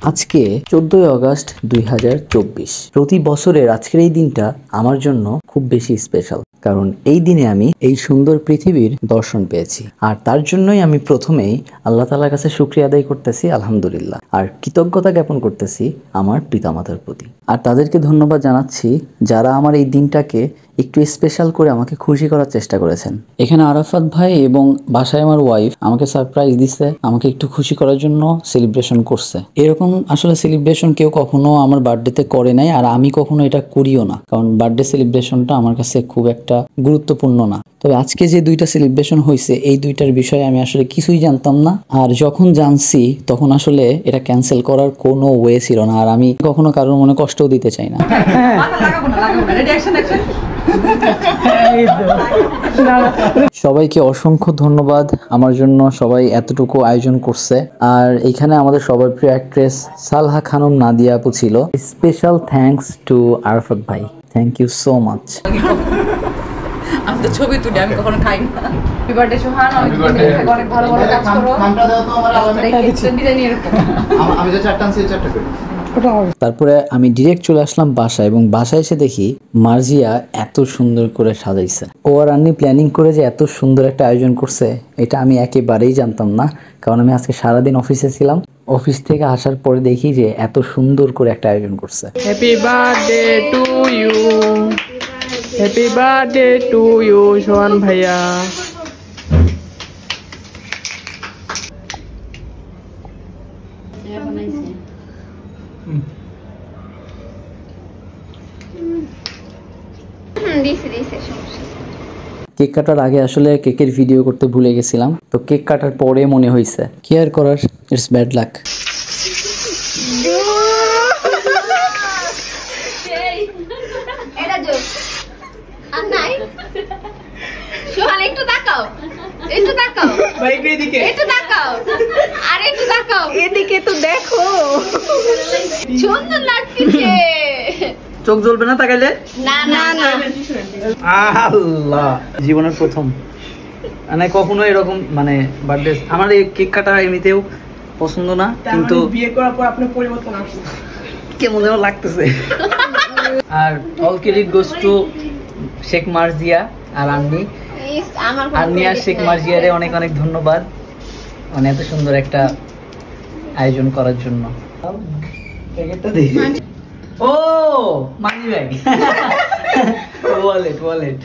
আজকে 14 আগস্ট 2024। প্রতি বছরের আজকের এই দিনটা আমার জন্য খুব বেশি স্পেশাল, কারণ এই দিনে আমি এই সুন্দর পৃথিবীর দর্শন পেয়েছি। আর তার জন্যই আমি প্রথমেই আল্লাহ তাআলার কাছে শুকরিয়া আদায় করতেছি, আলহামদুলিল্লাহ। আর কৃতজ্ঞতা জ্ঞাপন করতেছি আমার পিতামাতার প্রতি। আর তাদেরকে ধন্যবাদ জানাচ্ছি যারা আমার এই দিনটাকে একটু স্পেশাল করে আমাকে খুশি করার চেষ্টা করেছেন। এখানে আরাফাত ভাই এবং বাসায় আমার ওয়াইফ আমাকে সারপ্রাইজ দিচ্ছে, আমাকে একটু খুশি করার জন্য সেলিব্রেশন করছে। এরকম আসলে সেলিব্রেশন কেউ কখনো আমার বার্থডেতে করে নাই, আর আমি কখনো এটা করিও না, কারণ বার্থডে সেলিব্রেশনটা আমার কাছে খুব একটা গুরুত্বপূর্ণ না। তবে আজকে যে দুইটা সেলিব্রেশন হয়েছে এই দুইটার বিষয়ে আমি আসলে কিছুই জানতাম না, আর যখন জানছি তখন আসলে এটা ক্যান্সেল করার কোনো ওয়ে ছিল না। আর আমি কখনো কারোর মনে কষ্টও দিতে চাই না। সবাইকে অসংখ্য ধন্যবাদ, আমার জন্য সবাই এতটুকু আয়োজন করছে। আর এখানে আমাদের সবার প্রিয় অ্যাক্ট্রেস সালহা খানম নাদিয়া আপু ছিল। স্পেশাল থ্যাঙ্কস টু আরাফাত ভাই, থ্যাংক ইউ সো মাচ। আমি তো ছবি তুলি, আমি কখনো খাই না। হ্যাপি বার্থডে সোহান, অনেক ভালো ভালো কাজ করো। নামটা দাও তো আমার আলাদা ডিজাইন এরকম। আমি যে চারটা আনছি চারটা করি। তারপরে আমি ডিরেক্ট চলে আসলাম বাসায়, এবং বাসায় এসে দেখি মার্জিয়া এত সুন্দর করে সাজাইছে। ও আর আন্নি প্ল্যানিং করে যে এত সুন্দর একটা আয়োজন করছে এটা আমি একেবারেই জানতাম না, কারণ আমি আজকে সারাদিন অফিসে ছিলাম। অফিস থেকে আসার পরে দেখি যে এত সুন্দর করে একটা আয়োজন করছে। Happy birthday to you, happy birthday to you Sohan ভাইয়া। কেক কাটার আগে আসলে কেকের ভিডিও করতে ভুলে গেছিলাম, তো কেক কাটার পরে মনে হয়েছে কি আর করার, ইটস ব্যাড লাক। একটু তাকাও, একটু তাকাও, একটু তাকাও, আর একটু তাকাও, এদিকে তো দেখো, সুন্দর লাগছে। চোখ জ্বলবে না তাকাইলে? না না না, আল্লাহ, জীবনের প্রথম মানে কখনো এরকম মানে বার্থডে। আমার এই কেক কাটা এমনিতেও পছন্দ না, কিন্তু বিয়ে করার পর আপনার পরিবর্তন আসছে, কেমন যেন লাগতেছে। আর all credit goes to Sheikh Marzia আর আন্নি। আন্নি আর শেখ মার্জিয়ারে অনেক অনেক ধন্যবাদ, মানে এত সুন্দর একটা আয়োজন করার জন্য। Oh money bag, wallet wallet.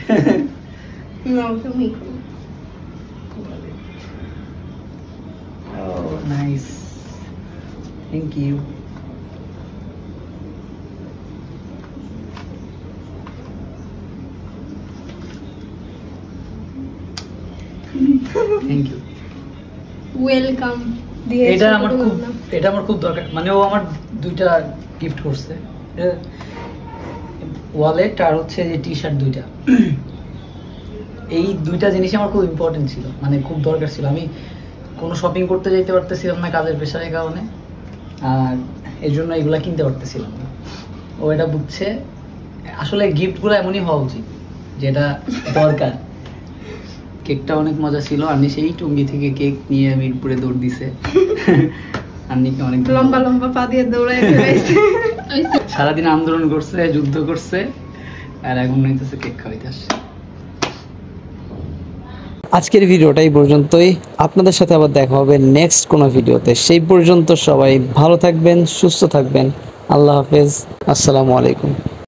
Oh, nice. Thank you. Thank you. Welcome. এটা আমার খুব দরকার, মানে ও আমার দুইটা গিফট করছে, ওয়ালেট আর হচ্ছে যে টি শার্ট দুইটা। এই দুইটা জিনিস আমার খুব ইম্পর্টেন্ট ছিল, মানে খুব দরকার ছিল। আমি কোনো শপিং করতে যেতে পারতেছিলাম না কাজের প্রেশারের কারণে, আর এই জন্য এগুলা কিনতে পারতেছিলাম না। ও এটা বুঝছে, আসলে গিফটগুলো এমনই হওয়া উচিত যেটা দরকার। কেকটা অনেক মজা ছিল, আন্নি সেই টুঙ্গি থেকে কেক নিয়ে মিরপুরে দৌড় দিছে। আন্নিকে অনেক লম্বা লম্বা পা দিয়ে দৌড়ায় সারাদিন আন্দোলন করছে, যুদ্ধ করছে, আর এখন হইতেছে কেক খাওয়াইতে আসছে। আজকের ভিডিওটা এই পর্যন্তই, আপনাদের সাথে আবার দেখা হবে নেক্সট কোনো ভিডিওতে। সেই পর্যন্ত সবাই ভালো থাকবেন, সুস্থ থাকবেন। আল্লাহ হাফেজ, আসসালামু আলাইকুম।